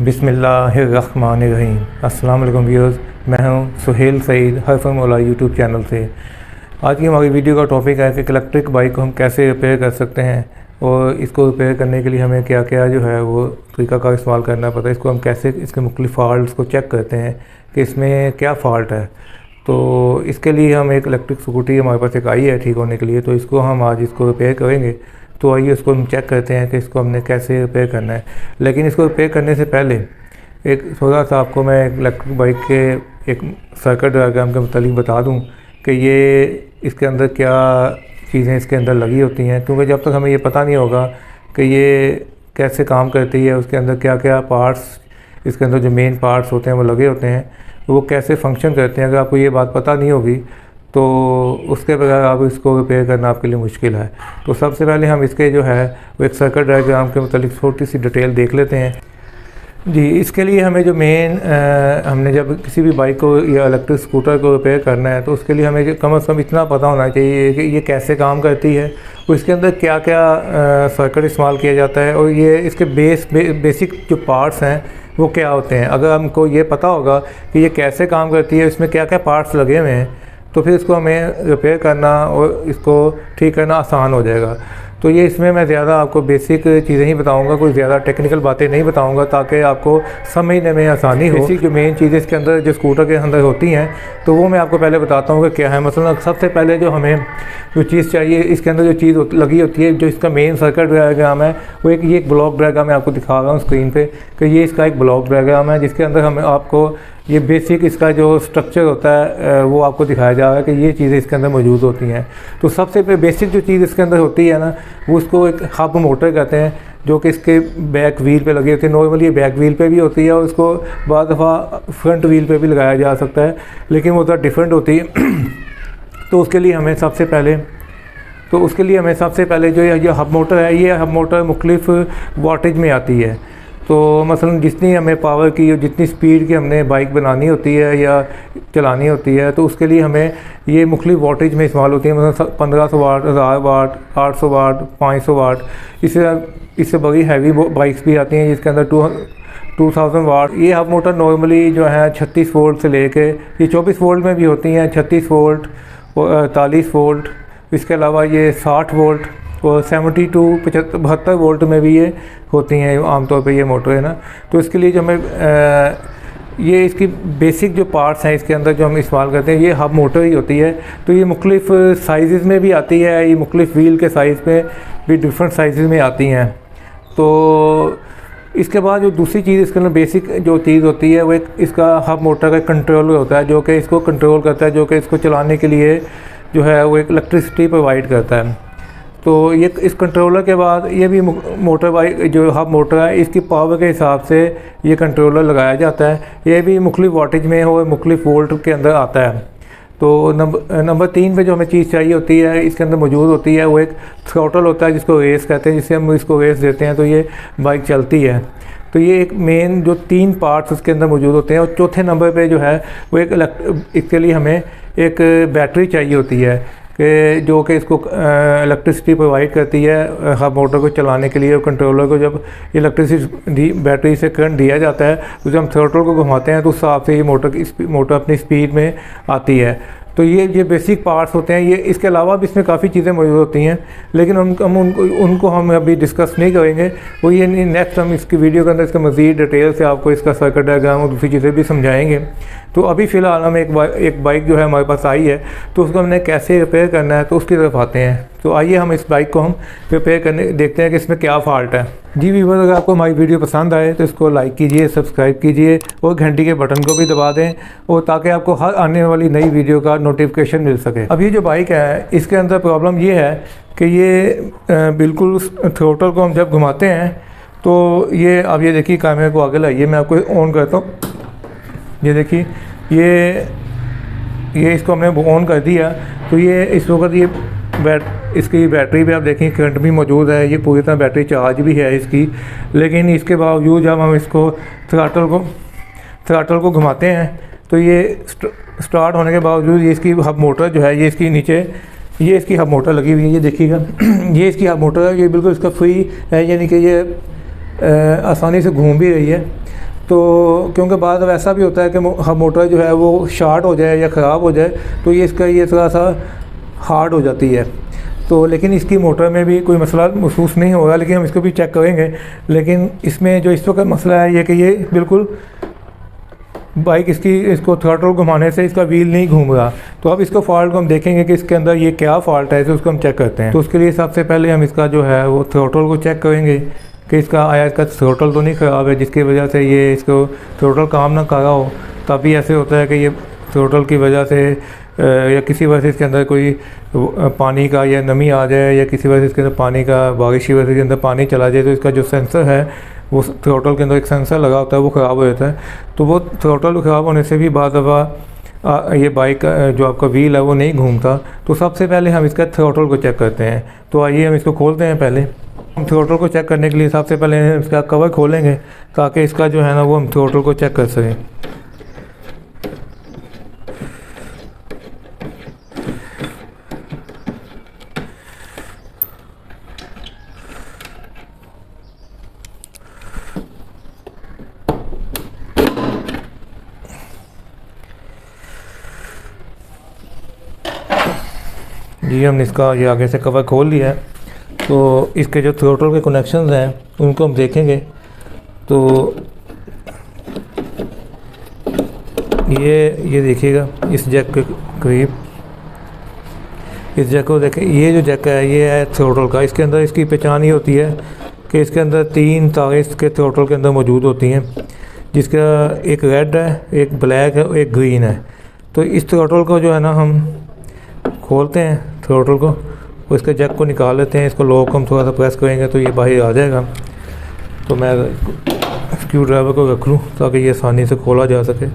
बिस्मिल्लाहिर्रहमानिर्रहीम। अस्सलाम वालेकुम व्यूअर्स, मैं हूं सुहेल सईद हरफर मौला यूट्यूब चैनल से। आज की हमारी वीडियो का टॉपिक है कि इलेक्ट्रिक बाइक को हम कैसे रिपेयर कर सकते हैं और इसको रिपेयर करने के लिए हमें क्या क्या जो है वो तरीका का इस्तेमाल करना पड़ता है। इसको हम कैसे इसके मुख्तलिफ फॉल्ट्स को चेक करते हैं कि इसमें क्या फ़ॉल्ट है। तो इसके लिए हम एक इलेक्ट्रिक स्कूटी हमारे पास एक आई है ठीक होने के लिए, तो इसको हम आज इसको रिपेयर करेंगे। तो आइए इसको हम चेक करते हैं कि इसको हमने कैसे रिपेयर करना है। लेकिन इसको रिपेयर करने से पहले एक थोड़ा सा आपको मैं इलेक्ट्रिक बाइक के एक सर्किट डायग्राम के मुतालिक बता दूं कि ये इसके अंदर क्या चीज़ें इसके अंदर लगी होती हैं, क्योंकि जब तक हमें ये पता नहीं होगा कि ये कैसे काम करती है, उसके अंदर क्या क्या पार्ट्स, इसके अंदर जो मेन पार्ट्स होते हैं वो लगे होते हैं, वो कैसे फंक्शन करते हैं, अगर आपको ये बात पता नहीं होगी तो उसके बगैर आप इसको रिपेयर करना आपके लिए मुश्किल है। तो सबसे पहले हम इसके जो है वो एक सर्किट डायग्राम के मुतालिक छोटी सी डिटेल देख लेते हैं। जी, इसके लिए हमें जो मेन हमने जब किसी भी बाइक को या इलेक्ट्रिक स्कूटर को रिपेयर करना है तो उसके लिए हमें कम से कम इतना पता होना चाहिए कि ये कैसे काम करती है, और इसके अंदर क्या क्या सर्किट इस्तेमाल किया जाता है, और ये इसके बेसिक जो पार्ट्स हैं वो क्या होते हैं। अगर हमको ये पता होगा कि ये कैसे काम करती है, इसमें क्या क्या पार्ट्स लगे हुए हैं, तो फिर इसको हमें रिपेयर करना और इसको ठीक करना आसान हो जाएगा। तो ये इसमें मैं ज़्यादा आपको बेसिक चीज़ें ही बताऊंगा, कोई ज़्यादा टेक्निकल बातें नहीं बताऊंगा, ताकि आपको समझने में आसानी हो। बेसिक जो मेन चीज़ें इसके अंदर जो स्कूटर के अंदर होती हैं तो वो मैं आपको पहले बताता हूँ कि क्या है। मसलन सबसे पहले जो हमें जो चीज़ चाहिए, इसके अंदर जो चीज़ लगी होती है, जो इसका मेन सर्किट डायग्राम है वो ये एक ब्लॉक डायग्राम मैं आपको दिखा रहा हूँ स्क्रीन पर कि ये इसका एक ब्लॉक डायग्राम है, जिसके अंदर हमें आपको ये बेसिक इसका जो स्ट्रक्चर होता है वो आपको दिखाया जा रहा है कि ये चीज़ें इसके अंदर मौजूद होती हैं। तो सबसे बेसिक जो चीज़ इसके अंदर होती है ना, वो उसको एक हब मोटर कहते हैं, जो कि इसके बैक व्हील पे लगी होती है। नॉर्मली ये बैक व्हील पे भी होती है और इसको बाद दफ़ा फ्रंट व्हील पे भी लगाया जा सकता है, लेकिन वो तो डिफरेंट होती है। तो उसके लिए हमें सबसे पहले जो ये हब मोटर है, ये हब मोटर मुख्तलिफ वाटेज में आती है। तो मसलन जितनी हमें पावर की, जितनी स्पीड की हमने बाइक बनानी होती है या चलानी होती है, तो उसके लिए हमें ये मुख्तलिफ वाटेज में इस्तेमाल होती है। मतलब 1500 वाट, 1000 वाट, 800 वाट, 500 वाट। इससे बड़ी हैवी बाइक्स भी आती हैं जिसके अंदर 2000 वाट। ये हब मोटर नॉर्मली जो है 36 वोल्ट से लेके ये 24 वोल्ट में भी होती हैं, 36 वोल्ट और 48 वोल्ट। इसके अलावा ये 60 वोल्ट और 70 टू 72 वोल्ट में भी ये होती हैं आमतौर पे ये मोटर है ना। तो इसके लिए जो हमें ये इसकी बेसिक जो पार्ट्स हैं इसके अंदर जो हम इस्तेमाल करते हैं, ये हब मोटर ही होती है। तो ये मुख्तलिफ साइज़ में भी आती है, ये मुख्तलिफ व्हील के साइज़ में भी डिफरेंट साइज़ में आती हैं। तो इसके बाद जो दूसरी चीज़ इसके अंदर बेसिक जो चीज़ होती है वो एक इसका हब मोटर का कंट्रोलर होता है, जो कि इसको कंट्रोल करता है, जो कि इसको चलाने के लिए जो है वो एक इलेक्ट्रिसिटी प्रोवाइड करता है। तो ये इस कंट्रोलर के बाद ये भी मोटर बाइक जो हब मोटर है, इसकी पावर के हिसाब से ये कंट्रोलर लगाया जाता है। ये भी मुख्तलिफ वाटेज में और मुख्तलिफ वोल्ट के अंदर आता है। तो नंबर 3 पे जो हमें चीज़ चाहिए होती है इसके अंदर मौजूद होती है वो एक थ्रॉटल होता है, जिसको रेस कहते हैं। जिससे हम इसको रेस देते हैं तो ये बाइक चलती है। तो ये एक मेन जो 3 पार्ट्स उसके अंदर मौजूद होते हैं। और चौथे नंबर पे जो है वो इसके लिए हमें एक बैटरी चाहिए होती है कि जो कि इसको इलेक्ट्रिसिटी प्रोवाइड करती है हब मोटर को चलाने के लिए। और कंट्रोलर को जब इलेक्ट्रिसिटी बैटरी से करंट दिया जाता है तो जब हम थ्रोटल को घुमाते हैं तो उस हिसाब से ये मोटर अपनी स्पीड में आती है। तो ये बेसिक पार्ट्स होते हैं। ये इसके अलावा भी इसमें काफ़ी चीज़ें मौजूद होती हैं, लेकिन उनको हम अभी डिस्कस नहीं करेंगे। वो ये नेक्स्ट हम इसकी वीडियो के अंदर इसका मज़ीद डिटेल से आपको इसका सर्किट डायग्राम और दूसरी चीज़ें भी समझाएंगे। तो अभी फ़िलहाल हम एक बाइक जो है हमारे पास आई है, तो उसको हमने कैसे रिपेयर करना है तो उसकी तरफ आते हैं। तो आइए हम इस बाइक को हम रिपेयर करने देखते हैं कि इसमें क्या फ़ॉल्ट है। जी व्यूअर्स, अगर आपको हमारी वीडियो पसंद आए तो इसको लाइक कीजिए, सब्सक्राइब कीजिए और घंटी के बटन को भी दबा दें, और ताकि आपको हर आने वाली नई वीडियो का नोटिफिकेशन मिल सके। अब ये जो बाइक है इसके अंदर प्रॉब्लम ये है कि ये बिल्कुल थ्रोटल को हम जब घुमाते हैं तो ये अब ये देखिए कैमरे को आगे लाइए, मैं आपको ऑन करता हूँ। ये देखिए ये इसको हमने ऑन कर दिया तो ये इस वक्त ये इसकी बैटरी पे आप देखें करंट भी मौजूद है, ये पूरी तरह बैटरी चार्ज भी है इसकी। लेकिन इसके बावजूद जब हम इसको थ्रॉटल को घुमाते हैं तो ये स्टार्ट होने के बावजूद ये इसकी हब मोटर जो है ये इसकी नीचे ये इसकी हब मोटर लगी हुई है, ये देखिएगा। ये इसकी हब मोटर है, ये बिल्कुल इसका फ्री है, यानी कि ये आसानी से घूम भी रही है। तो क्योंकि बाद में ऐसा भी होता है कि मोटर जो है वो शार्ट हो जाए या ख़राब हो जाए, तो ये इसका ये थोड़ा सा हार्ड हो जाती है। तो लेकिन इसकी मोटर में भी कोई मसला महसूस नहीं होगा, लेकिन हम इसको भी चेक करेंगे। लेकिन इसमें जो इस वक्त मसला है ये कि ये बिल्कुल बाइक इसको थ्रॉटल घुमाने से इसका व्हील नहीं घूम रहा। तो अब इसको फॉल्ट को हम देखेंगे कि इसके अंदर ये क्या फ़ॉल्ट है, तो उसको हम चेक करते हैं। तो उसके लिए सबसे पहले हम इसका जो है वो थ्रॉटल को चेक करेंगे कि इसका आया इसका थ्रॉटल तो नहीं ख़राब है, जिसकी वजह से ये इसको थ्रॉटल काम ना कर रहा हो। तभी ऐसे होता है कि ये थ्रॉटल की वजह से या किसी वजह से इसके अंदर कोई पानी का या नमी आ जाए, या किसी वजह से इसके अंदर पानी का बारिश की वजह से इसके अंदर पानी चला जाए, तो इसका जो सेंसर है वो थ्रॉटल के अंदर एक सेंसर लगा होता है वो ख़राब हो जाता है। तो वो थ्रॉटल ख़राब होने से भी बाद दफ़ा ये बाइक का जो आपका व्हील है वो नहीं घूमता। तो सबसे पहले हम इसका थ्रॉटल को चेक करते हैं। तो आइए हम इसको खोलते हैं। पहले हम थ्रॉटल को चेक करने के लिए सबसे पहले हम इसका कवर खोलेंगे, ताकि इसका जो है ना वो हम थ्रॉटल को चेक कर सकें। जी हमने इसका ये आगे से कवर खोल लिया है। तो इसके जो थ्रॉटल के कनेक्शंस हैं उनको हम देखेंगे। तो ये देखिएगा इस जैक के करीब, इस जैक को देखें। ये जो जैक है ये है थ्रॉटल का। इसके अंदर इसकी पहचान ये होती है कि इसके अंदर 3 तारें इसके थ्रॉटल के अंदर मौजूद होती हैं, जिसका एक रेड है, एक ब्लैक है और एक ग्रीन है। तो इस थ्रॉटल को जो है ना हम खोलते हैं थ्रॉटल को, और इसके जैक को निकाल लेते हैं। इसको लॉक हम थोड़ा सा प्रेस करेंगे तो ये बाहर आ जाएगा। तो मैं स्क्रू ड्राइवर को रख लूँ ताकि ये आसानी से खोला जा सके।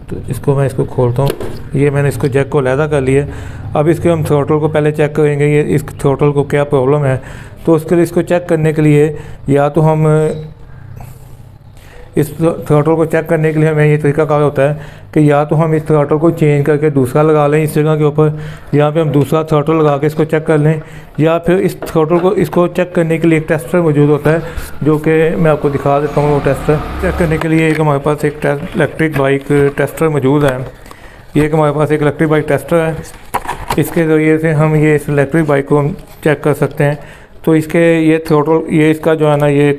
तो इसको खोलता हूँ। ये मैंने इसको जैक को अलहदा कर लिया। अब इसके हम थ्रॉटल को पहले चेक करेंगे ये इस थ्रॉटल को क्या प्रॉब्लम है। तो उसके लिए इसको चेक करने के लिए या तो हम इस थ्रॉटल को चेक करने के लिए हमें ये तरीका कार होता है कि या तो हम इस थ्रॉटल को चेंज करके दूसरा लगा लें इस जगह के ऊपर, यहाँ पे हम दूसरा थ्रॉटल लगा के इसको चेक कर लें, या फिर इस थ्रॉटल को इसको चेक करने के लिए एक टेस्टर मौजूद होता है, जो कि मैं आपको दिखा देता हूँ। वो टेस्टर चेक करने के लिए एक हमारे पास एक इलेक्ट्रिक बाइक टेस्टर मौजूद है। ये एक हमारे पास एक इलेक्ट्रिक बाइक टेस्टर है। इसके ज़रिए से हम ये इस इलेक्ट्रिक बाइक को हम चेक कर सकते हैं। तो इसके ये थ्रॉटल ये इसका जो है ना ये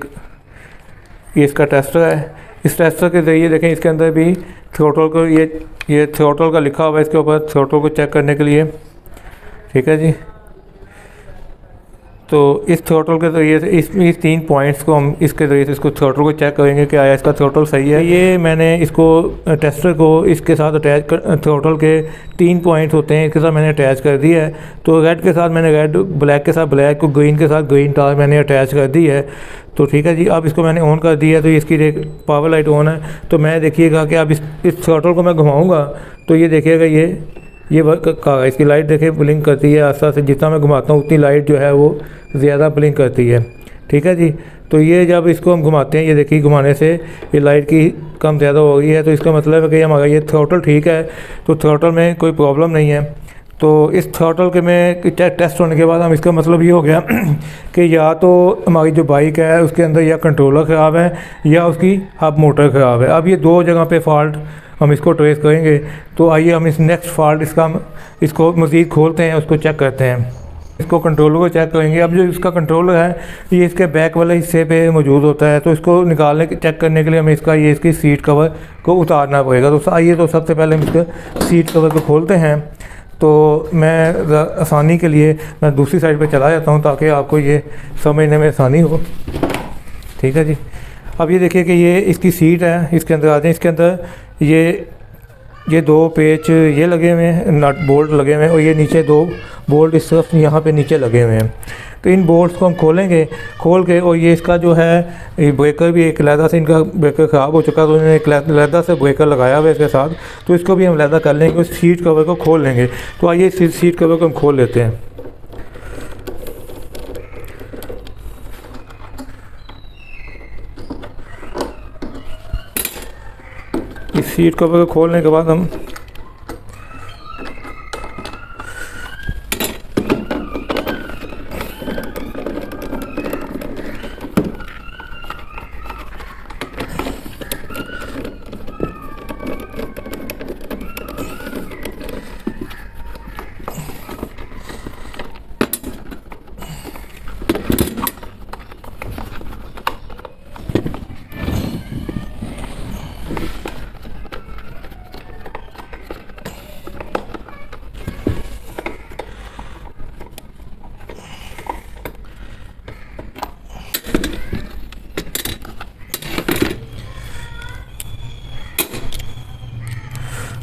इसका टेस्टर है। इस टेस्टर के ज़रिए देखें इसके अंदर भी थ्रॉटल को ये थ्रॉटल का लिखा हुआ है इसके ऊपर, थ्रॉटल को चेक करने के लिए। ठीक है जी। तो इस थ्रॉटल के ज़रिए से इस 3 पॉइंट्स को हम इसके ज़रिए से इसको थ्रॉटल को चेक करेंगे कि आया इसका थ्रॉटल सही है। ये मैंने इसको टेस्टर को इसके साथ अटैच कर, थ्रॉटल के 3 पॉइंट्स होते हैं इसके साथ मैंने अटैच कर दिया है। तो रेड के साथ मैंने रेड, ब्लैक के साथ ब्लैक को, ग्रीन के साथ ग्रीन तार मैंने अटैच कर दी है। तो ठीक है जी। अब इसको मैंने ऑन कर दिया है, तो इसकी पावर लाइट ऑन है। तो मैं देखिएगा कि अब इस थ्रॉटल को मैं घुमाऊँगा तो ये देखिएगा ये वर्क का इसकी लाइट देखें ब्लिंक करती है आस्ता से। जितना मैं घुमाता हूँ उतनी लाइट जो है वो ज़्यादा ब्लिंक करती है। ठीक है जी। तो ये जब इसको हम घुमाते हैं, ये देखिए घुमाने से ये लाइट की कम ज़्यादा हो गई है। तो इसका मतलब है कि हमारा ये थ्रॉटल ठीक है, तो थ्रॉटल में कोई प्रॉब्लम नहीं है। तो इस थ्रॉटल के में टेस्ट होने के बाद हम इसका मतलब ये हो गया कि या तो हमारी जो बाइक है उसके अंदर या कंट्रोलर ख़राब है या उसकी हब मोटर ख़राब है। अब ये 2 जगह पे फॉल्ट हम इसको ट्रेस करेंगे। तो आइए हम इस नेक्स्ट फॉल्ट इसको मज़ीद खोलते हैं, उसको चेक करते हैं। इसको कंट्रोलर को चेक करेंगे। अब जो इसका कंट्रोलर है ये इसके बैक वाले हिस्से पे मौजूद होता है। तो इसको निकालने चेक करने के लिए हमें इसकी सीट कवर को उतारना पड़ेगा। तो आइए तो सबसे पहले हम इसका सीट कवर को खोलते हैं। तो मैं आसानी के लिए मैं दूसरी साइड पे चला जाता हूँ ताकि आपको ये समझने में आसानी हो। ठीक है जी। अब ये देखिए कि ये इसकी सीट है, इसके अंदर आते हैं। इसके अंदर ये 2 पेच ये लगे हुए हैं, नट बोल्ट लगे हुए हैं, और ये नीचे 2 बोल्ट इस तरफ यहाँ पे नीचे लगे हुए हैं। तो इन बोल्ट्स को हम खोल के और ये इसका जो है ये ब्रेकर भी एक अलहदा से, इनका ब्रेकर ख़राब हो चुका, तो उन्होंने एक अलहदा से ब्रेकर लगाया हुआ है इसके साथ। तो इसको भी हम अलहदा कर लेंगे, उस सीट कवर को खोल लेंगे। तो आइए सीट कवर को हम खोल लेते हैं। इस सीट कवर को खोलने के बाद हम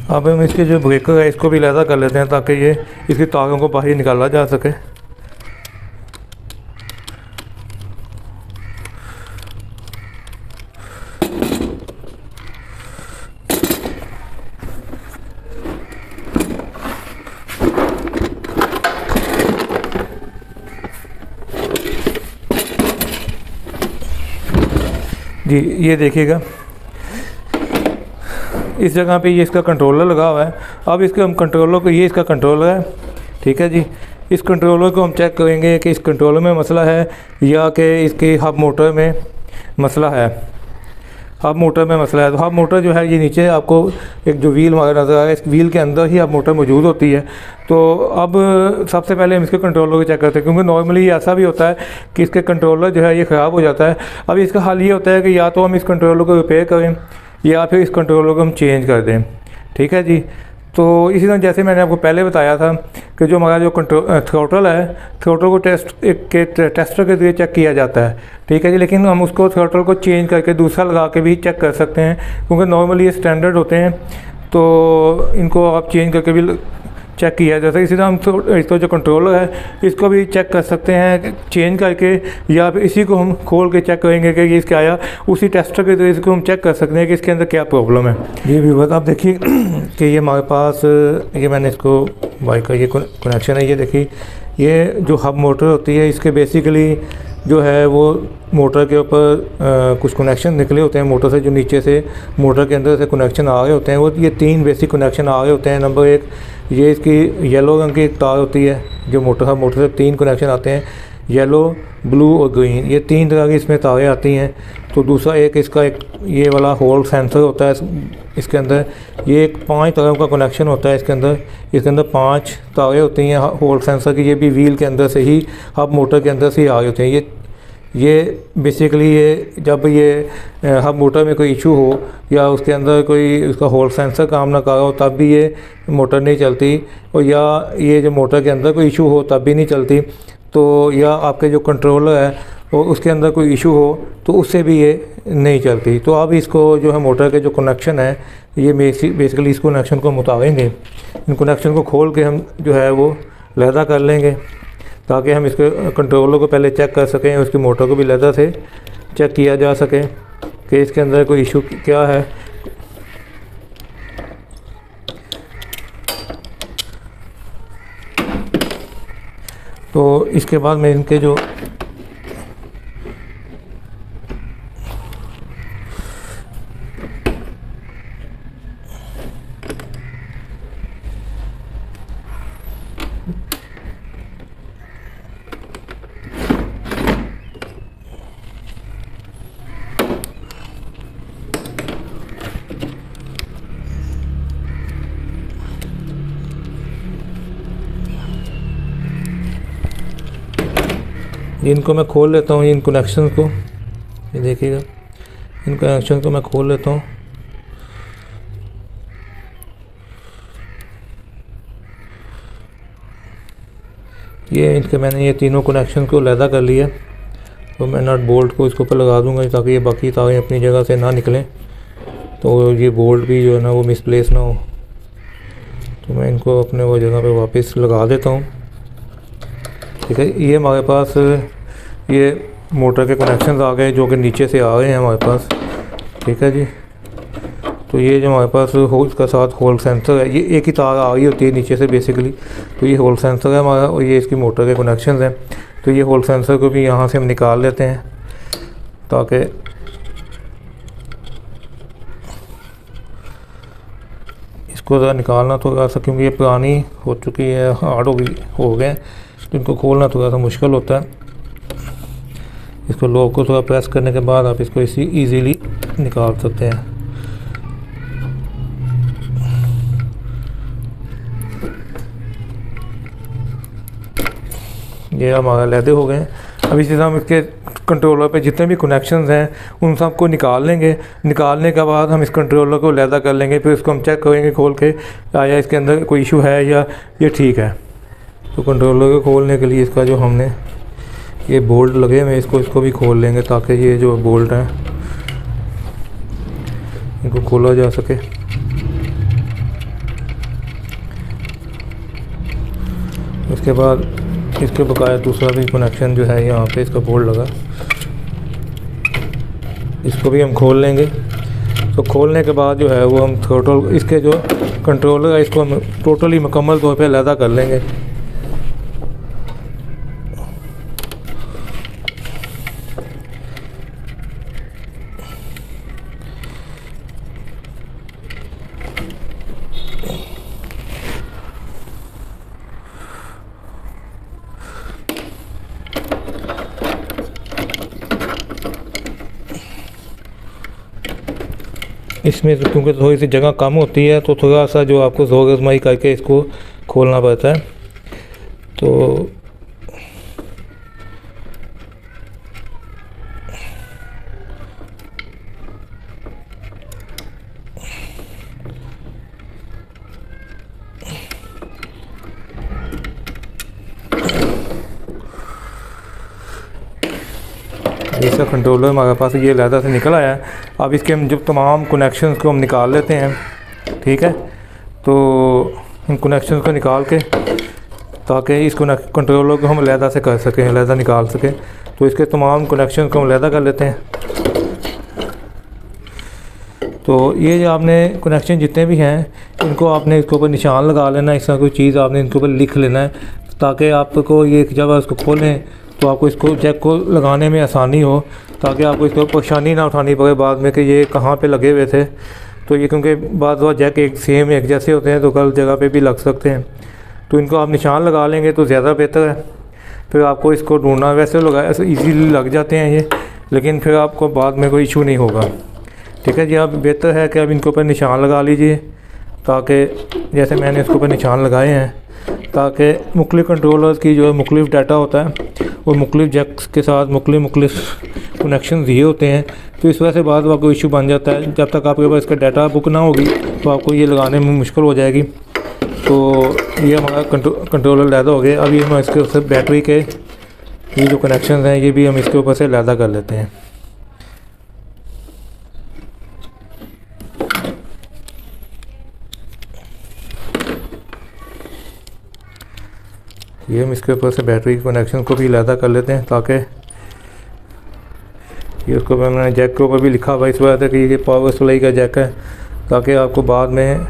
अब हम इसके जो ब्रेकर है इसको भी लहदा कर लेते हैं ताकि ये इसकी तारों को बाहर निकाला जा सके। जी ये देखिएगा इस जगह पे ये इसका कंट्रोलर लगा हुआ है। अब इसके हम कंट्रोलर को, ये इसका कंट्रोलर है, ठीक है जी। इस कंट्रोलर को हम चेक करेंगे कि इस कंट्रोलर में मसला है या कि इसकी हब मोटर में मसला है। हब मोटर में मसला है तो हब मोटर जो है ये नीचे आपको एक जो व्हील नज़र आ रहा है, इस व्हील के अंदर ही हब मोटर मौजूद होती है। तो अब सबसे पहले हम इसके कंट्रोलर को चेक करते हैं, क्योंकि नॉर्मली ऐसा भी होता है कि इसके कंट्रोलर जो है ये ख़राब हो जाता है। अब इसका हल ये होता है कि या तो हम इस कंट्रोलर को रिपेयर करें या फिर इस कंट्रोलर को हम चेंज कर दें, ठीक है जी। तो इसी तरह जैसे मैंने आपको पहले बताया था कि जो हमारा जो थ्रोटल है, थ्रोटल को टेस्टर के जरिए चेक किया जाता है, ठीक है जी। लेकिन हम उसको थ्रोटल को चेंज करके दूसरा लगा के भी चेक कर सकते हैं, क्योंकि नॉर्मली ये स्टैंडर्ड होते हैं तो इनको आप चेंज करके भी चेक किया जाता है। इसी तरह हम इसका जो कंट्रोलर है इसको भी चेक कर सकते हैं चेंज करके, या फिर इसी को हम खोल के चेक करेंगे कि ये इसका आया, उसी टेस्टर के जरिए इसको हम चेक कर सकते हैं कि इसके अंदर क्या प्रॉब्लम है। ये भी बात आप देखिए कि ये हमारे पास, ये मैंने इसको बाइक का ये कनेक्शन है, ये देखिए ये जो हब मोटर होती है इसके बेसिकली जो है वो मोटर के ऊपर कुछ कनेक्शन निकले होते हैं मोटर से, जो नीचे से मोटर के अंदर से कनेक्शन आ रहे होते हैं। वो ये 3 बेसिक कनेक्शन आ रहे होते हैं। नंबर 1 ये इसकी येलो रंग की एक तार होती है जो मोटर से 3 कनेक्शन आते हैं, येलो, ब्लू और ग्रीन, ये 3 तरह की इसमें तारें आती हैं। तो दूसरा एक इसका एक ये वाला होल सेंसर होता है इसके अंदर, ये एक 5 तरह का कनेक्शन होता है इसके अंदर 5 तारें होती हैं होल सेंसर की। ये भी व्हील के अंदर से ही, हब मोटर के अंदर से ही आ रहे होते हैं। ये बेसिकली ये जब ये हब मोटर में कोई इशू हो या उसके अंदर कोई उसका होल सेंसर काम ना कर रहा हो तब भी ये मोटर नहीं चलती, और या ये जो मोटर के अंदर कोई इशू हो तब भी नहीं चलती। तो या आपके जो कंट्रोलर है और उसके अंदर कोई इशू हो तो उससे भी ये नहीं चलती। तो अब इसको जो है मोटर के जो कनेक्शन है ये बेसिकली इस कनेक्शन को हम उतारेंगे, इन कनेक्शन को खोल के हम जो है वो लहदा कर लेंगे ताकि हम इसके कंट्रोलर को पहले चेक कर सकें, उसकी मोटर को भी लहदा से चेक किया जा सके कि इसके अंदर कोई इशू क्या है। तो इसके बाद मैं इनके जो इनको मैं खोल लेता हूँ, इन कनेक्शन को, ये देखिएगा इन कनेक्शन को मैं खोल लेता हूँ। ये इनके मैंने ये तीनों कनेक्शन को अलहदा कर लिया। तो मैं नट बोल्ट को इसके ऊपर लगा दूंगा ताकि ये बाकी तारें अपनी जगह से ना निकलें, तो ये बोल्ट भी जो है ना वो मिसप्लेस ना हो। तो मैं इनको अपने वो जगह पे वापस लगा देता हूँ, ठीक है। ये हमारे पास ये मोटर के कनेक्शंस आ गए जो कि नीचे से आ रहे हैं हमारे पास, ठीक है जी। तो ये जो हमारे पास होल का साथ होल सेंसर है, ये एक ही तार आ रही होती है नीचे से बेसिकली। तो ये होल सेंसर है हमारा और ये इसकी मोटर के कनेक्शंस हैं। तो ये होल सेंसर को भी यहाँ से हम निकाल लेते हैं ताकि इसको ज़रा निकालना थोड़ा सा, क्योंकि ये पुरानी हो चुकी है, हार्ड हो गए, तो इनको खोलना थोड़ा सा मुश्किल होता है। इसको लॉक को थोड़ा प्रेस करने के बाद आप इसको इजीली निकाल सकते हैं। ये हमारा लहदे हो गए। अब इसी तरह हम इसके कंट्रोलर पे जितने भी कनेक्शंस हैं उन सबको निकाल लेंगे। निकालने के बाद हम इस कंट्रोलर को लहदा कर लेंगे, फिर इसको हम चेक करेंगे खोल के आया इसके अंदर कोई इशू है या ये ठीक है। तो कंट्रोलर को खोलने के लिए इसका जो हमने ये बोल्ट लगे हुए इसको भी खोल लेंगे ताकि ये जो बोल्ट हैं इनको खोला जा सके। इसके बाद इसके बकाया दूसरा भी कनेक्शन जो है यहाँ पे इसका बोर्ड लगा, इसको भी हम खोल लेंगे। तो खोलने के बाद जो है वो हम टोटल इसके जो कंट्रोलर है इसको हम टोटली मुकम्मल तौर पे अलहदा कर लेंगे। इसमें क्योंकि थोड़ी सी जगह कम होती है तो थोड़ा सा जो आपको ज़ोर आजमाई करके इसको खोलना पड़ता है। तो जैसा कंट्रोलर हमारे पास ये अलहदा से निकल आया है। अब इसके हम जब तमाम कनेक्शंस को हम निकाल लेते हैं, ठीक है। तो इन कनेक्शंस को निकाल के ताकि इस कंट्रोलर को हम अलहदा से कर सकें, अलहदा निकाल सकें, तो इसके तमाम कनेक्शन को हम अलहदा कर लेते हैं। तो ये जो आपने कनेक्शन जितने भी हैं इनको आपने इसके ऊपर निशान लगा लेना है, इस तरह कोई चीज़ आपने इनके ऊपर लिख लेना है ताकि आपको ये जब इसको खोलें तो आपको इसको जैक को लगाने में आसानी हो, ताकि आपको इसको परेशानी ना उठानी पड़े बाद में कि ये कहाँ पे लगे हुए थे। तो ये क्योंकि बाद जैक एक सेम एक जैसे होते हैं तो गलत जगह पे भी लग सकते हैं, तो इनको आप निशान लगा लेंगे तो ज़्यादा बेहतर है। फिर आपको इसको ढूंढना वैसे लगाया ऐसे ईजीली लग जाते हैं ये, लेकिन फिर आपको बाद में कोई इशू नहीं होगा, ठीक है जी। आप बेहतर है कि आप इनके ऊपर निशान लगा लीजिए, ताकि जैसे मैंने इसके ऊपर निशान लगाए हैं ताकि मुख्तलिफ़ कंट्रोलर्स की जो है मुख्तलिफ़ डाटा होता है और मुख्तलिफ़ जैक्स के साथ मुख्तलिफ़ कनेक्शन दिए होते हैं, तो इस वजह से बाद आपको इशू बन जाता है। जब तक आपके पास इसका डाटा बुक ना होगी तो आपको ये लगाने में मुश्किल हो जाएगी। तो ये हमारा कंट्रोलर अलहदा हो गया। अभी हम इसके ऊपर बैटरी के ये जो कनेक्शन हैं ये भी हम इसके ऊपर से अलहदा कर लेते हैं। ये हम इसके ऊपर से बैटरी के कनेक्शन को भी अलहदा कर लेते हैं, ताकि ये उसको मैंने जैक के ऊपर भी लिखा हुआ इस वजह से कि ये पावर सप्लाई का जैक है, ताकि आपको बाद में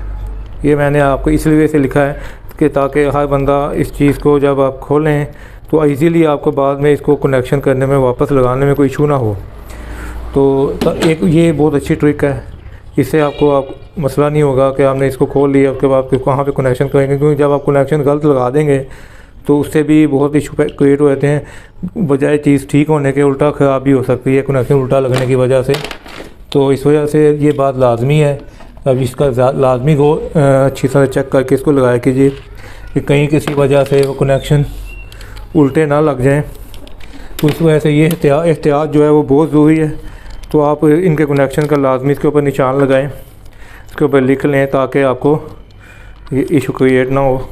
ये मैंने आपको इसलिए से लिखा है कि ताकि हर बंदा इस चीज़ को जब आप खोलें तो इजीली आपको बाद में इसको कनेक्शन करने में वापस लगाने में कोई इशू ना हो। तो एक ये बहुत अच्छी ट्रिक है, इससे आपको आप मसला नहीं होगा कि आपने इसको खोल लिया उसके बाद फिर कहाँ पे कनेक्शन करेंगे, क्योंकि जब आप कनेक्शन गलत लगा देंगे तो उससे भी बहुत इशू क्रिएट हो जाते हैं, बजाय चीज़ ठीक होने के उल्टा ख़राब भी हो सकती है कनेक्शन उल्टा लगने की वजह से। तो इस वजह से ये बात लाजमी है, अब इसका लाजमी को अच्छी तरह चेक करके इसको लगाया कीजिए कि कहीं किसी वजह से वो कनेक्शन उल्टे ना लग जाएं। तो इस वजह से ये एहतियात जो है वो बहुत ज़रूरी है। तो आप इनके कनेक्शन का लाजमी इसके ऊपर निशान लगाएं, इसके ऊपर लिख लें ताकि आपको ये इशू क्रिएट ना हो।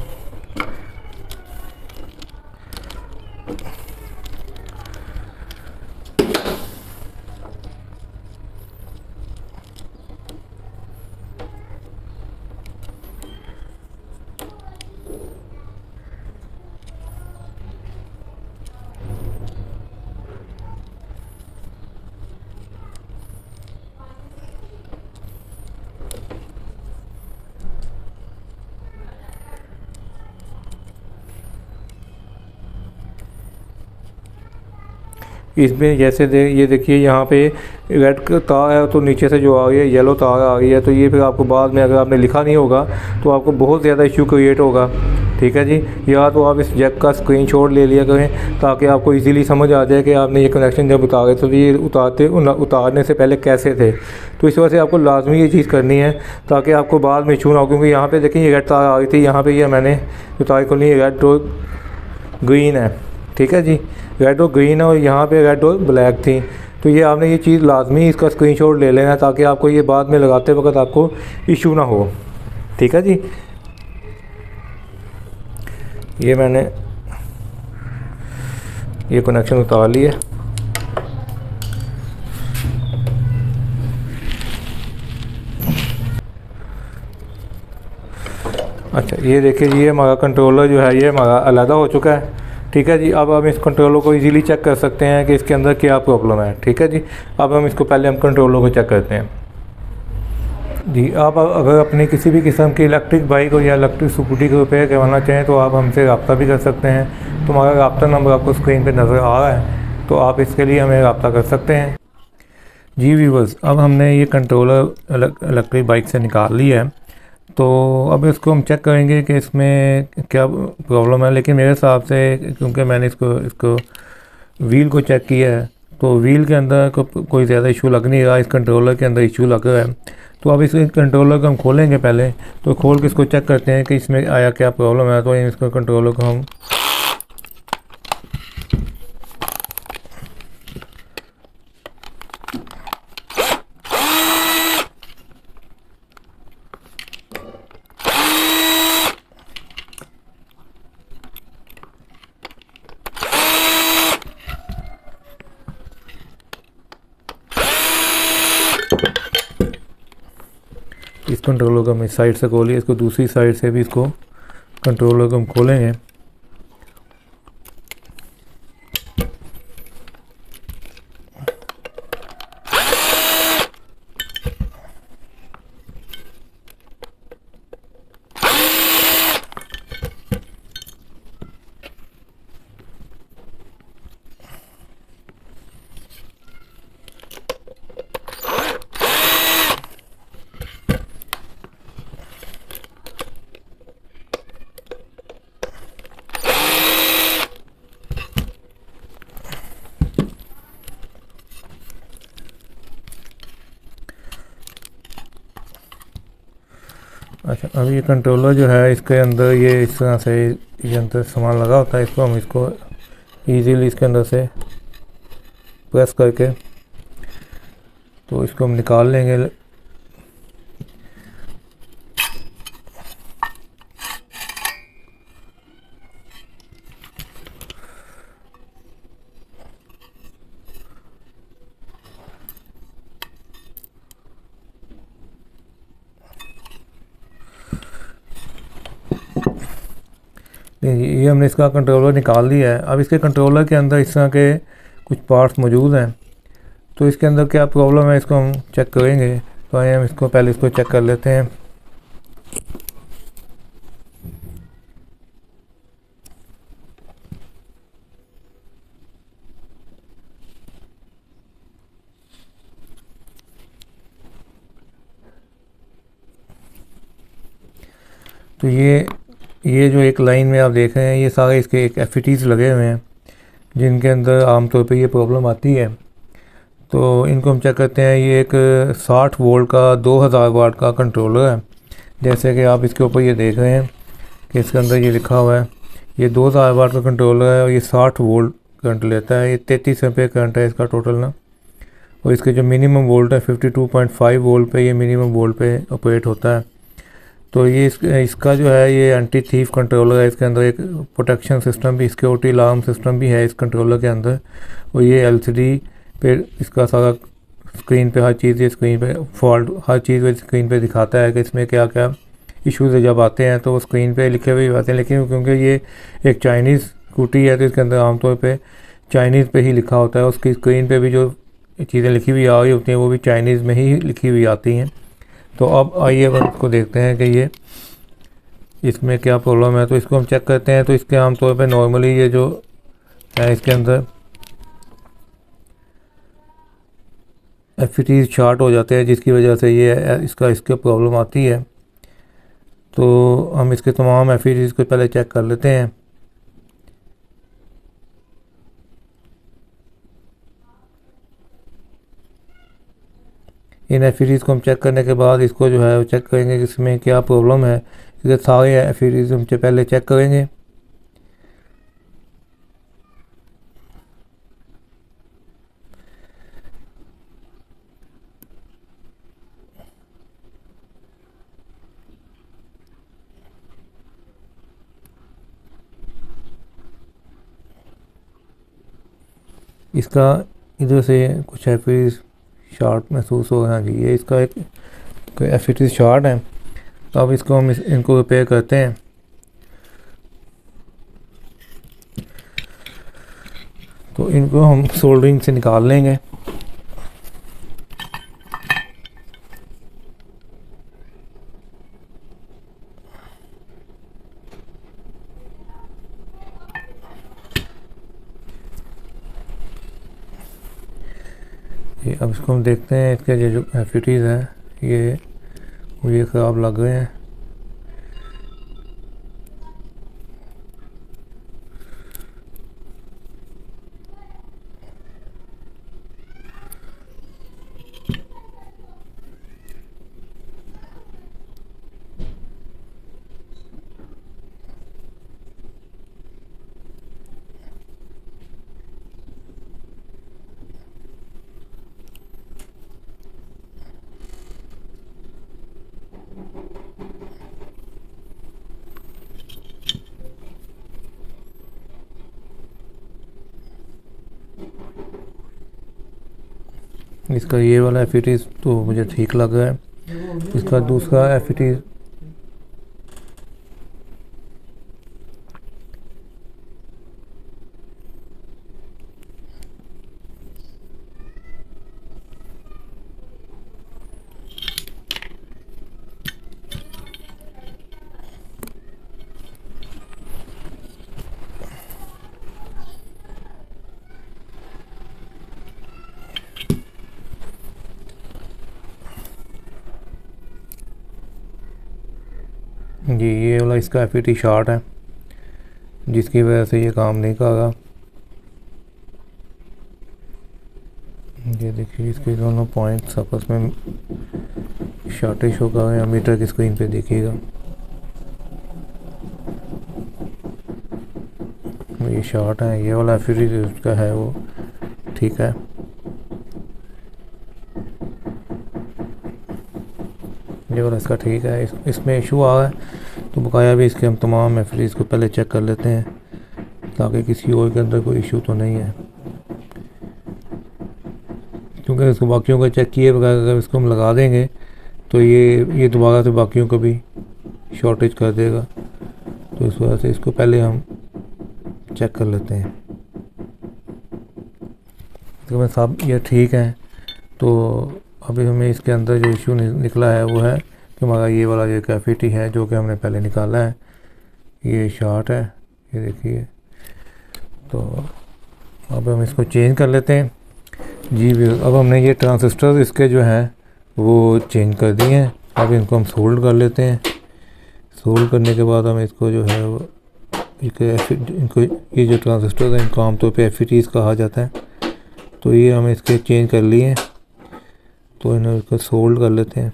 इसमें जैसे ये देखिए यहाँ पे रेड तार है तो नीचे से जो आ रही है येलो तार आ रही है, तो ये फिर आपको बाद में अगर आपने लिखा नहीं होगा तो आपको बहुत ज़्यादा इशू क्रिएट होगा, ठीक है जी। या तो आप इस जैक का स्क्रीनशॉट ले लिया करें ताकि आपको इजीली समझ आ जाए कि आपने ये कनेक्शन जब उतारे तो ये उतारने से पहले कैसे थे। तो इस वजह से आपको लाजमी ये चीज़ करनी है ताकि आपको बाद में इशू ना हो, क्योंकि यहाँ पर देखिए ये रेड तार आ रही थी, यहाँ पर ये मैंने उतार को नहीं, रेड और ग्रीन है, ठीक है जी, रेड और ग्रीन है और यहाँ पे रेड और ब्लैक थी। तो ये आपने ये चीज़ लाजमी इसका स्क्रीनशॉट ले लेना ताकि आपको ये बाद में लगाते वक्त आपको इशू ना हो, ठीक है जी। ये मैंने ये कनेक्शन उतार लिया। अच्छा, ये देखिए जी, ये हमारा कंट्रोलर जो है ये हमारा अलग हो चुका है। ठीक है जी, अब हम इस कंट्रोलर को इजीली चेक कर सकते हैं कि इसके अंदर क्या प्रॉब्लम है। ठीक है जी, अब हम इसको पहले हम कंट्रोलर को चेक करते हैं जी। आप अगर अपनी किसी भी किस्म की इलेक्ट्रिक बाइक हो या इलेक्ट्रिक स्कूटी को रिपेयर करवाना चाहें तो आप हमसे रब्ता भी कर सकते हैं। तो हमारा रब्ता नंबर आपको स्क्रीन पर नज़र आ रहा है, तो आप इसके लिए हमें रब्ता कर सकते हैं जी। व्यूअर्स, अब हमने ये कंट्रोलर इलेक्ट्रिक बाइक से निकाल लिया है, तो अब इसको हम चेक करेंगे कि इसमें क्या प्रॉब्लम है। लेकिन मेरे हिसाब से, क्योंकि मैंने इसको व्हील को चेक किया है, तो व्हील के अंदर कोई ज़्यादा इशू लग नहीं रहा, इस कंट्रोलर के अंदर इशू लग रहा है। तो अब इस कंट्रोलर को हम खोलेंगे पहले, तो खोल के इसको चेक करते हैं कि इसमें आया क्या प्रॉब्लम है। तो इसको कंट्रोलर को हम इस कंट्रोलर को हम इस साइड से खोलिए, इसको दूसरी साइड से भी इसको कंट्रोलर को हम खोलेंगे। अच्छा, अब ये कंट्रोलर जो है इसके अंदर ये इस तरह से ये अंदर सामान लगा होता है, इसको हम इसको इजीली इसके अंदर से प्रेस करके तो इसको हम निकाल लेंगे। ये हमने इसका कंट्रोलर निकाल दिया है। अब इसके कंट्रोलर के अंदर इस तरह के कुछ पार्ट्स मौजूद हैं, तो इसके अंदर क्या प्रॉब्लम है इसको हम चेक करेंगे। तो आइए हम इसको पहले इसको चेक कर लेते हैं। तो ये जो एक लाइन में आप देख रहे हैं, ये सारे इसके एक एफईटीज़ लगे हुए हैं जिनके अंदर आमतौर पे ये प्रॉब्लम आती है। तो इनको हम चेक करते हैं। ये एक 60 वोल्ट का 2000 वाट का कंट्रोलर है। जैसे कि आप इसके ऊपर ये देख रहे हैं कि इसके अंदर ये लिखा हुआ है, ये 2000 वाट का कंट्रोलर है और ये 60 वोल्ट करंट लेता है। ये 33 एम्पीयर करंट है इसका टोटल ना। और इसके जो मिनिमम वोल्ट है 52.5 वोल्ट पे ये मिनिमम वोल्ट पे ऑपरेट होता है। तो ये इसका जो है ये एंटी थीफ कंट्रोलर है। इसके अंदर एक प्रोटेक्शन सिस्टम भी, सिक्योरिटी अलार्म सिस्टम भी है इस कंट्रोलर के अंदर। और ये एलसीडी पे इसका सारा स्क्रीन पे हर चीज़, ये स्क्रीन पे फॉल्ट हर चीज़ स्क्रीन पे दिखाता है कि इसमें क्या क्या इश्यूज़ जब आते हैं तो वो स्क्रीन पे लिखे हुए आते हैं। लेकिन क्योंकि ये एक चाइनीज़ स्कूटी है तो इसके अंदर आमतौर पे चाइनीज़ पे ही लिखा होता है। उसकी स्क्रीन पे भी जो चीज़ें लिखी हुई आ रही होती हैं वो भी चाइनीज़ में ही लिखी हुई आती हैं। तो अब आइए अब इसको देखते हैं कि ये इसमें क्या प्रॉब्लम है। तो इसको हम चेक करते हैं। तो इसके आमतौर पे नॉर्मली ये जो है इसके अंदर एफईटीज़ शॉर्ट हो जाते हैं, जिसकी वजह से ये इसके प्रॉब्लम आती है। तो हम इसके तमाम एफईटीज़ को पहले चेक कर लेते हैं। इन एफईटीज़ को हम चेक करने के बाद इसको जो है चेक करेंगे कि इसमें क्या प्रॉब्लम है। इसके सारे एफईटीज़ हम पहले चेक करेंगे। इसका इधर से कुछ एफईटीज़ शॉर्ट महसूस हो रहा है। ये इसका एक एफईटीज़ शॉर्ट है। तो अब इसको हम इनको रिपेयर करते हैं। तो इनको हम सोल्डरिंग से निकाल लेंगे। ये अब इसको हम देखते हैं, इसके ये जो एफिटीज़ हैं ये ख़राब लग गए हैं। इसका ये वाला एफिटीज़ तो मुझे ठीक लग रहा है। इसका दूसरा एफिटीज़ जी, ये वाला इसका एफिटी शॉर्ट है, जिसकी वजह से ये काम नहीं कर रहा। ये देखिए, इसके दोनों पॉइंट्स आपस में शॉर्टेज होगा या मीटर की स्क्रीन पे देखिएगा। ये शॉर्ट है। ये वाला एफिटी जो उसका है वो ठीक है। ये वाला इसका ठीक है। इसमें इशू आ रहा है तो बकाया भी इसके हम तमाम एफिटीज़ को पहले चेक कर लेते हैं, ताकि किसी और के अंदर कोई इशू तो नहीं है। क्योंकि इसको बाकियों का चेक किए बगैर अगर इसको हम लगा देंगे तो ये दोबारा से बाकियों को भी शॉर्टेज कर देगा। तो इस वजह से इसको पहले हम चेक कर लेते हैं। तो मैं साहब ये ठीक है। तो अभी हमें इसके अंदर जो इशू निकला है वो है कि हमारा ये वाला जो कैफिटी है जो कि हमने पहले निकाला है, ये शॉर्ट है। ये देखिए, तो अब हम इसको चेंज कर लेते हैं। जी अब हमने ये ट्रांजिस्टर इसके जो हैं वो चेंज कर दिए हैं। अब इनको हम सोल्ड कर लेते हैं। सोल्ड करने के बाद हम इसको जो है वो इनको ये जो ट्रांजिस्टर है इनको आमतौर पे एफिटीज़ कहा जाता है। तो ये हम इसके चेंज कर लिए हैं, तो इन्हें इसको सोल्ड कर लेते हैं।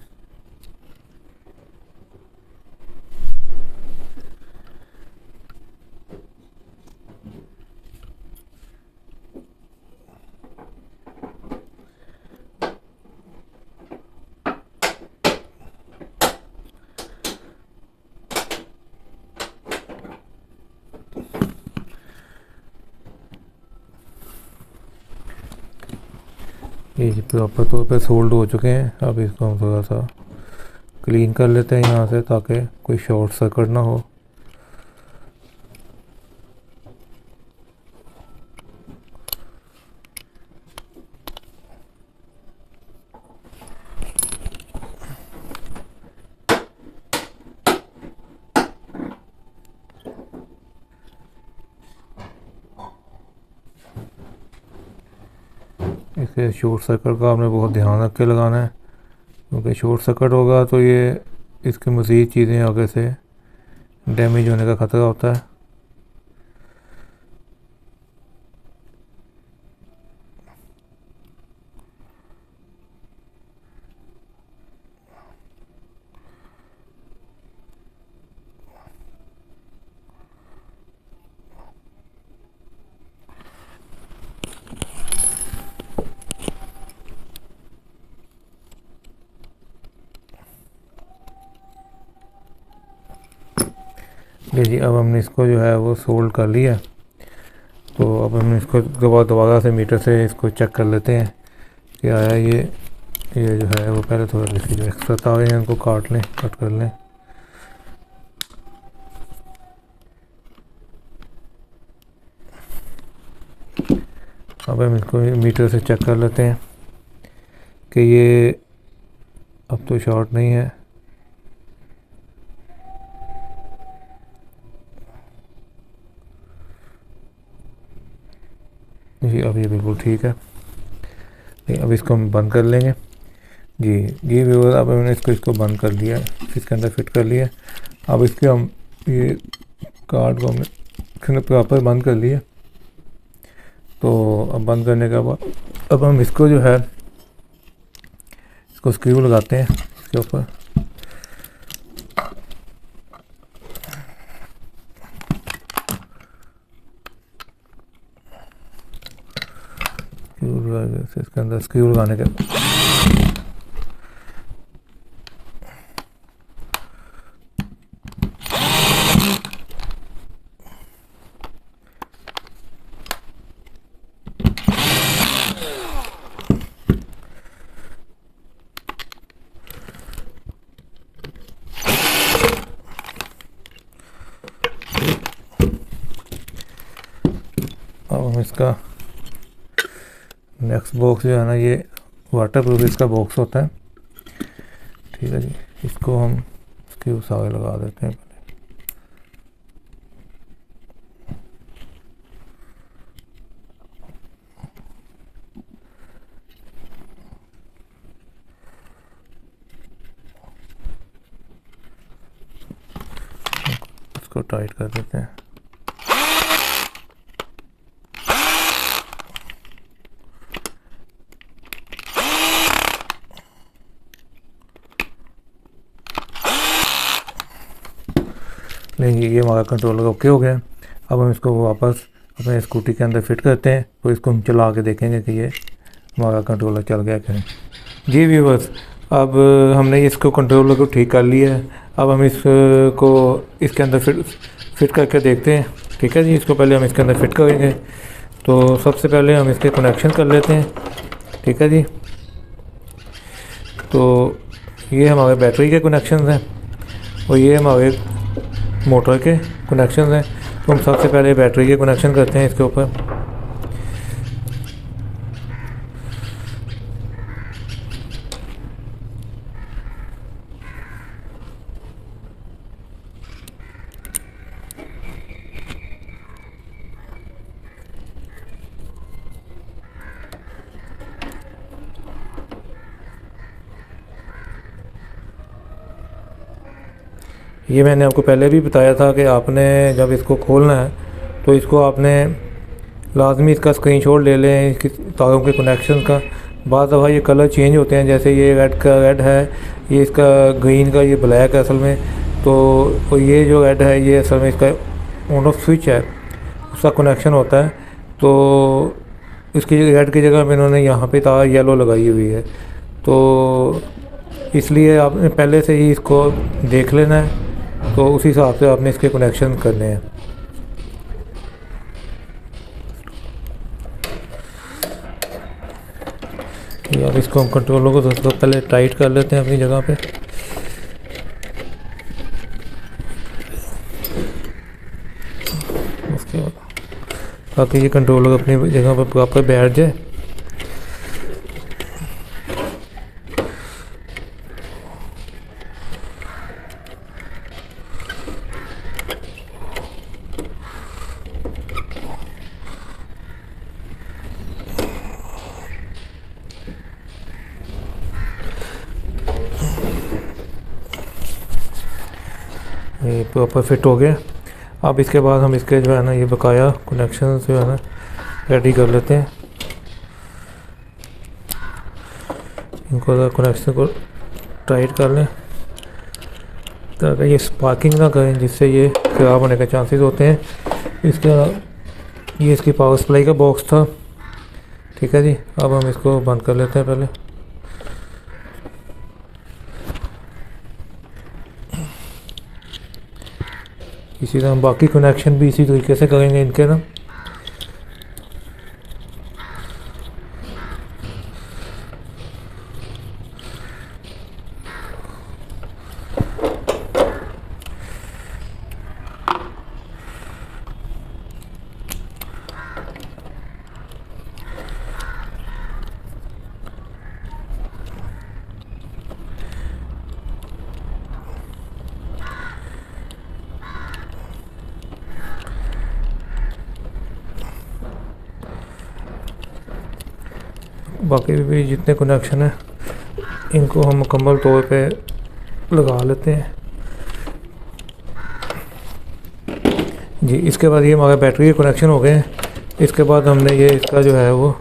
ये प्रॉपर तौर पे सोल्ड हो चुके हैं। अब इसको हम थोड़ा सा क्लीन कर लेते हैं यहाँ से, ताकि कोई शॉर्ट सर्किट ना हो। इसके शॉर्ट सर्किट का आपने बहुत ध्यान रख के लगाना है, क्योंकि शॉर्ट सर्किट होगा तो ये इसके मज़ीद चीज़ें आगे से डैमेज होने का ख़तरा होता है। जी अब हमने इसको जो है वो सोल्ड कर लिया। तो अब हम इसको दोबारा से मीटर से इसको चेक कर लेते हैं कि आया ये जो है वो। पहले थोड़ा देखिए, जो एक्स्ट्रा तारे हैं उनको कट कर लें। अब हम इसको मीटर से चेक कर लेते हैं कि ये अब तो शॉर्ट नहीं है। जी अब ये बिल्कुल ठीक है। अब इसको हम बंद कर लेंगे। जी व्यूअर, अब हमने इसको बंद कर लिया, इसके अंदर फिट कर लिया। अब इसके हम ये कार्ड को हमने इसके अंदर प्रॉपर बंद कर लिया। तो अब बंद करने के बाद अब हम इसको जो है इसको स्क्रू लगाते हैं इसके ऊपर। इसके अंदर स्क्रू लगाने के अब हम इसका नेक्स्ट बॉक्स जो है ना, ये वाटर प्रूफ इसका बॉक्स होता है। ठीक है जी, इसको हम इसके सारे लगा देते हैं। इसको टाइट कर देते हैं। लेंगे ये हमारा कंट्रोलर ओके हो गया। अब हम इसको वापस अपने स्कूटी के अंदर फिट करते हैं। तो इसको हम चला के देखेंगे कि ये हमारा कंट्रोलर चल गया कि नहीं। जी व्यूअर्स, अब हमने इसको कंट्रोलर को ठीक कर लिया है। अब हम इसको इसके अंदर फिट करके देखते हैं। ठीक है जी, इसको पहले हम इसके अंदर फिट करेंगे। तो सबसे पहले हम इसके कनेक्शन कर लेते हैं। ठीक है जी, तो ये हमारे बैटरी के कनेक्शन हैं और ये हमारे मोटर के कनेक्शन हैं। तो हम सबसे पहले बैटरी के कनेक्शन करते हैं इसके ऊपर। ये मैंने आपको पहले भी बताया था कि आपने जब इसको खोलना है तो इसको आपने लाजमी इसका स्क्रीनशॉट ले लें, इसकी तारों के कनेक्शन का। बाद दफ़ा ये कलर चेंज होते हैं, जैसे ये रेड का रेड है, ये इसका ग्रीन का ये ब्लैक है असल में। तो ये जो रेड है ये असल में इसका ऑन ऑफ स्विच है, उसका कनेक्शन होता है। तो इसकी रेड की जगह में इन्होंने यहाँ पे तार येलो लगाई हुई है। तो इसलिए आपने पहले से ही इसको देख लेना है। तो उसी हिसाब से आपने इसके कनेक्शन करने हैं। अब इसको हम कंट्रोलर को सबसे पहले टाइट कर लेते हैं अपनी जगह पे। उसके बाद ताकि ये कंट्रोलर अपनी जगह पर प्रॉपर बैठ जाए। ये प्रॉपर फिट हो गया। अब इसके बाद हम इसके जो है ना ये बकाया कनेक्शन जो है ना रेडी कर लेते हैं। इनको कनेक्शन को टाइट कर लें ताकि ये स्पार्किंग ना करें, जिससे ये ख़राब होने के चांसेस होते हैं। इसका ये इसकी पावर सप्लाई का बॉक्स था। ठीक है जी, अब हम इसको बंद कर लेते हैं पहले। इसी तरह हम बाकी कनेक्शन भी इसी तरीके से करेंगे इनके ना। बाकी भी जितने कनेक्शन हैं इनको हम मुकम्मल तौर पे लगा लेते हैं जी। इसके बाद ये हमारा बैटरी के कनेक्शन हो गए हैं। इसके बाद हमने ये इसका जो है वो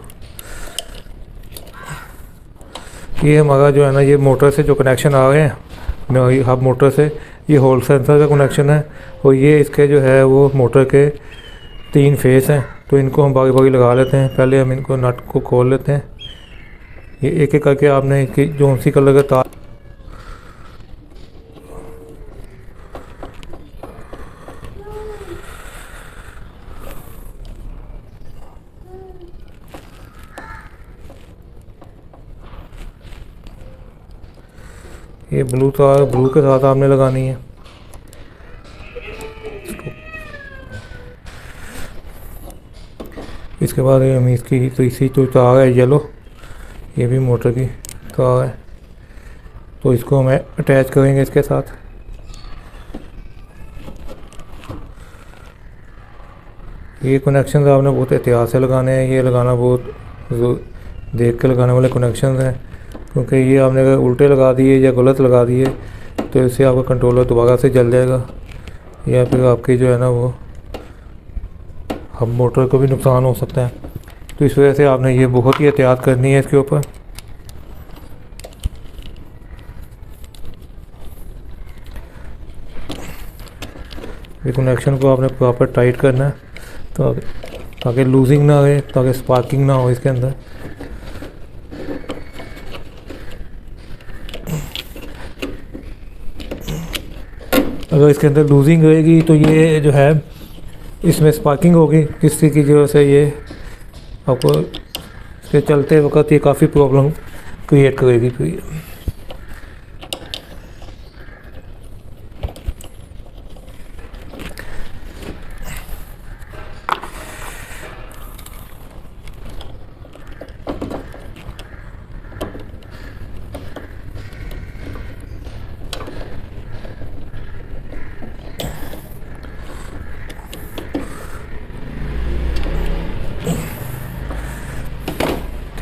ये हमारा जो है ना ये मोटर से जो कनेक्शन आ गए हैं हब मोटर से, ये हॉल सेंसर का कनेक्शन है और ये इसके जो है वो मोटर के 3 फेस हैं। तो इनको हम बारी बारी लगा लेते हैं। पहले हम इनको नट को खोल लेते हैं। ये एक एक करके आपने इसकी जो सी कलर का तार ये ब्लू तार ब्लू के साथ आपने लगानी है। इसके बाद हम इसकी तो इसी तो तार है येलो, ये भी मोटर की तार है, तो इसको हमें अटैच करेंगे इसके साथ। ये कनेक्शन आपने बहुत एहतियात से लगाने हैं। ये लगाना बहुत देख के लगाने वाले कनेक्शन हैं, क्योंकि ये आपने अगर उल्टे लगा दिए या गलत लगा दिए तो इससे आपका कंट्रोलर दोबारा से जल जाएगा या फिर आपकी जो है ना वो हब मोटर को भी नुकसान हो सकता है। तो इस वजह से आपने ये बहुत ही एहतियात करनी है इसके ऊपर। ये कनेक्शन को आपने प्रॉपर टाइट करना है ताकि लूजिंग ना हो, ताकि स्पार्किंग ना हो इसके अंदर। अगर इसके अंदर लूजिंग रहेगी तो ये जो है इसमें स्पार्किंग होगी, जिससे की वजह से ये आपको इसके चलते वक्त ये काफ़ी प्रॉब्लम क्रिएट करेगी। फिर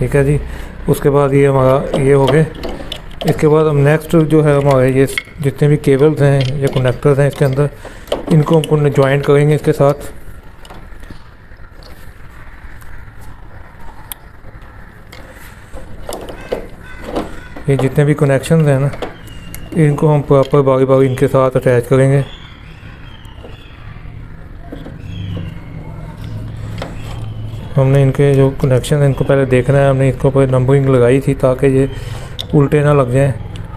ठीक है जी। उसके बाद ये हमारा ये हो गए। इसके बाद हम नेक्स्ट जो है हमारे ये जितने भी केबल्स हैं या कनेक्टर्स हैं इसके अंदर, इनको हम ज्वाइंट करेंगे इसके साथ। ये जितने भी कनेक्शंस हैं ना इनको हम प्रॉपर बारी बारी इनके साथ अटैच करेंगे। हमने इनके जो कनेक्शन है इनको पहले देखना है। हमने इसको ऊपर नंबरिंग लगाई थी ताकि ये उल्टे ना लग जाएं।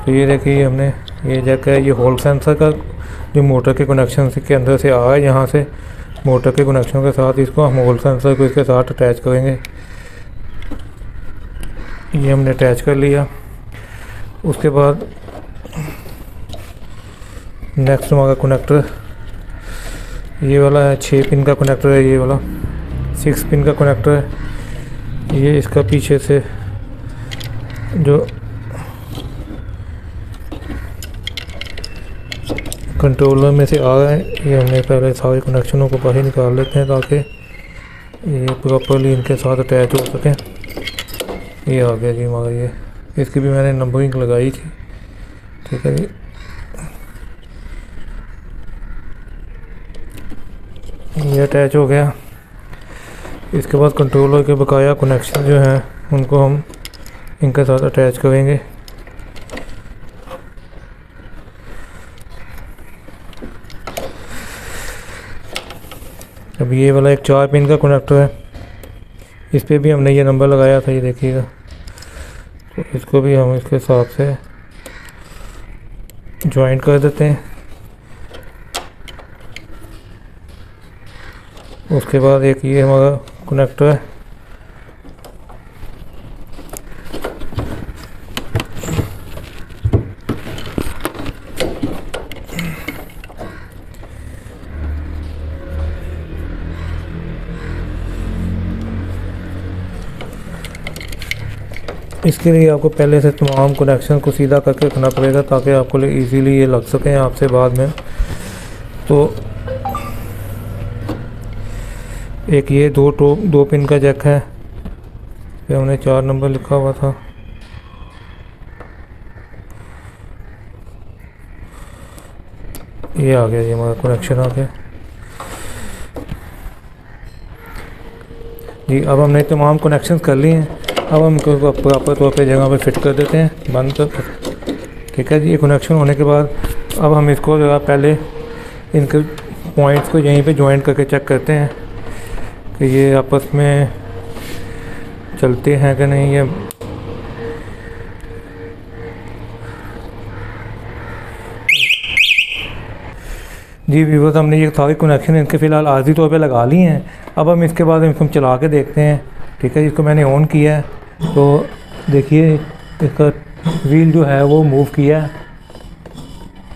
तो ये देखिए हमने ये जगह ये हॉल सेंसर का जो मोटर के कनेक्शन के अंदर से आ है, यहाँ से मोटर के कनेक्शन के साथ इसको हम हॉल सेंसर को इसके साथ अटैच करेंगे। ये हमने अटैच कर लिया। उसके बाद नेक्स्ट हमारा कनेक्टर ये वाला है, 6 पिन का कनेक्टर है। ये वाला 6 पिन का कनेक्टर है। ये इसका पीछे से जो कंट्रोलर में से आ रहा है, ये हमने पहले सारे कनेक्शनों को बाहर निकाल लेते हैं ताकि ये प्रॉपरली इनके साथ अटैच हो सकें। ये आ गया जी हमारा ये, इसकी भी मैंने नंबरिंग लगाई थी। ठीक है जी। ये अटैच हो गया। इसके बाद कंट्रोलर के बकाया कनेक्शन जो हैं उनको हम इनके साथ अटैच करेंगे। अब ये वाला एक 4 पिन का कनेक्टर है, इस पे भी हमने ये नंबर लगाया था, ये देखिएगा। तो इसको भी हम इसके हिसाब से ज्वाइंट कर देते हैं। उसके बाद एक ये हमारा कनेक्टर है, इसके लिए आपको पहले से तमाम कनेक्शन को सीधा करके रखना पड़ेगा ताकि आपको इजीली ये लग सकें आपसे बाद में। तो एक ये दो पिन का जैक है, फिर हमने 4 नंबर लिखा हुआ था। ये आ गया, ये हमारा कनेक्शन आ गया जी। अब हमने तमाम कनेक्शन कर लिए हैं। अब हम इनको प्रॉपर तौर पे जगह पे फिट कर देते हैं, बंद कर। ठीक है जी। ये कनेक्शन होने के बाद अब हम इसको जरा पहले इनके पॉइंट्स को यहीं पे ज्वाइन करके चेक करते हैं कि ये आपस में चलते हैं कि नहीं। ये जी व्यूअर्स, हमने ये सारे कनेक्शन इनके फ़िलहाल आर्जी तौर पे लगा लिए हैं। अब हम इसके बाद इसको हम चला के देखते हैं। ठीक है, इसको मैंने ऑन किया है तो देखिए इसका व्हील जो है वो मूव किया है।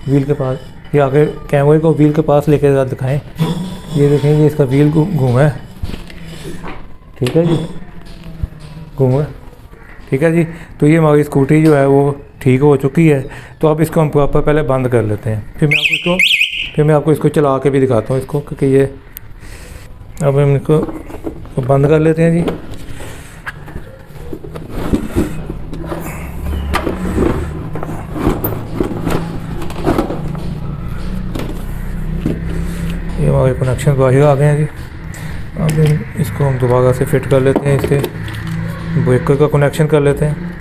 व्हील के पास ये आगे कैमरे को व्हील के पास लेके ज़रा दिखाएं। ये देखेंगे इसका व्हील घूमा है। ठीक है जी, घूमा। ठीक है जी। तो ये हमारी स्कूटी जो है वो ठीक हो चुकी है। तो अब इसको हम प्रॉपर पहले बंद कर लेते हैं, फिर मैं आपको इसको चला के भी दिखाता हूँ इसको, क्योंकि ये अब हम इसको बंद कर लेते हैं जी। ये हमारे कनेक्शन बाहर आ गए हैं जी। अब इसको हम दोबारा से फिट कर लेते हैं, इसके ब्रेकर का कनेक्शन कर लेते हैं।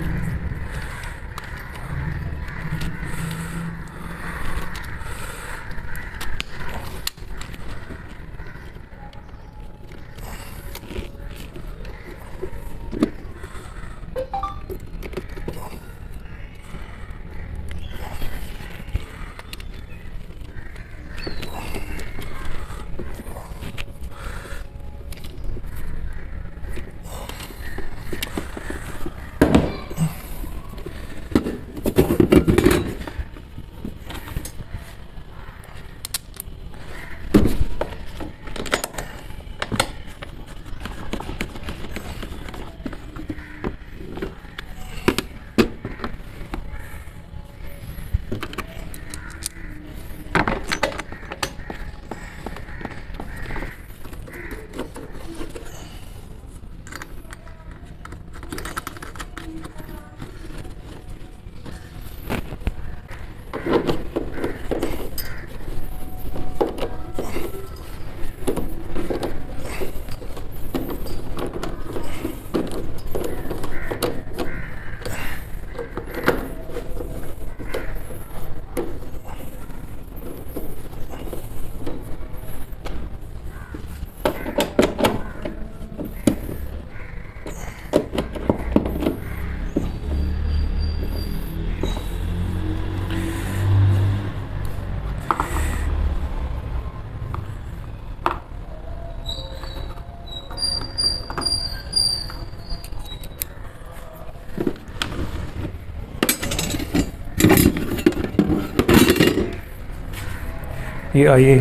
ये आइए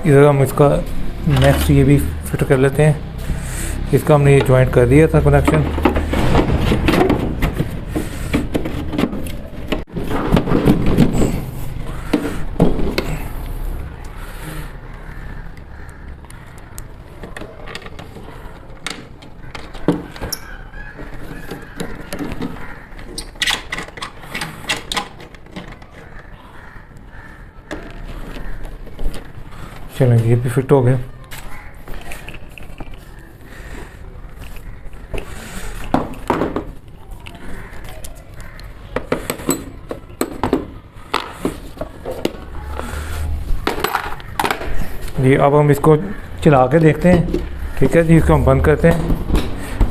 इधर हम इसका नेक्स्ट ये भी फिट कर लेते हैं। इसका हमने ये ज्वाइंट कर दिया था कनेक्शन। चलें, ये भी फिट हो गया। जी अब हम इसको चला के देखते हैं। ठीक है जी, इसको हम बंद करते हैं।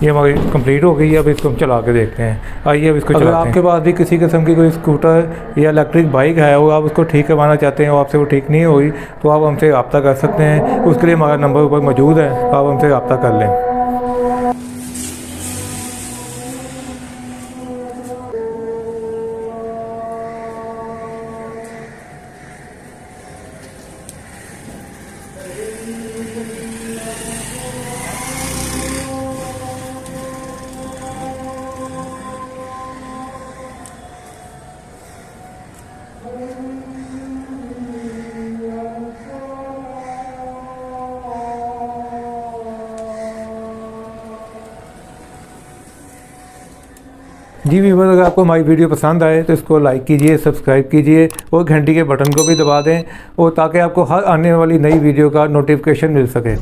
ये हमारी कंप्लीट हो गई है। अब इसको हम चला के देखते हैं। आइए अब इसको चलाते हैं। अगर आपके पास भी किसी किस्म की कोई स्कूटर या इलेक्ट्रिक बाइक है और आप उसको ठीक करवाना चाहते हैं और आपसे वो ठीक नहीं हुई, तो आप हमसे रब्ता कर सकते हैं। उसके लिए हमारा नंबर ऊपर मौजूद है, आप हमसे रब्ता कर लें। जी व्यूअर, अगर आपको हमारी वीडियो पसंद आए तो इसको लाइक कीजिए, सब्सक्राइब कीजिए और घंटी के बटन को भी दबा दें, और ताकि आपको हर आने वाली नई वीडियो का नोटिफिकेशन मिल सके।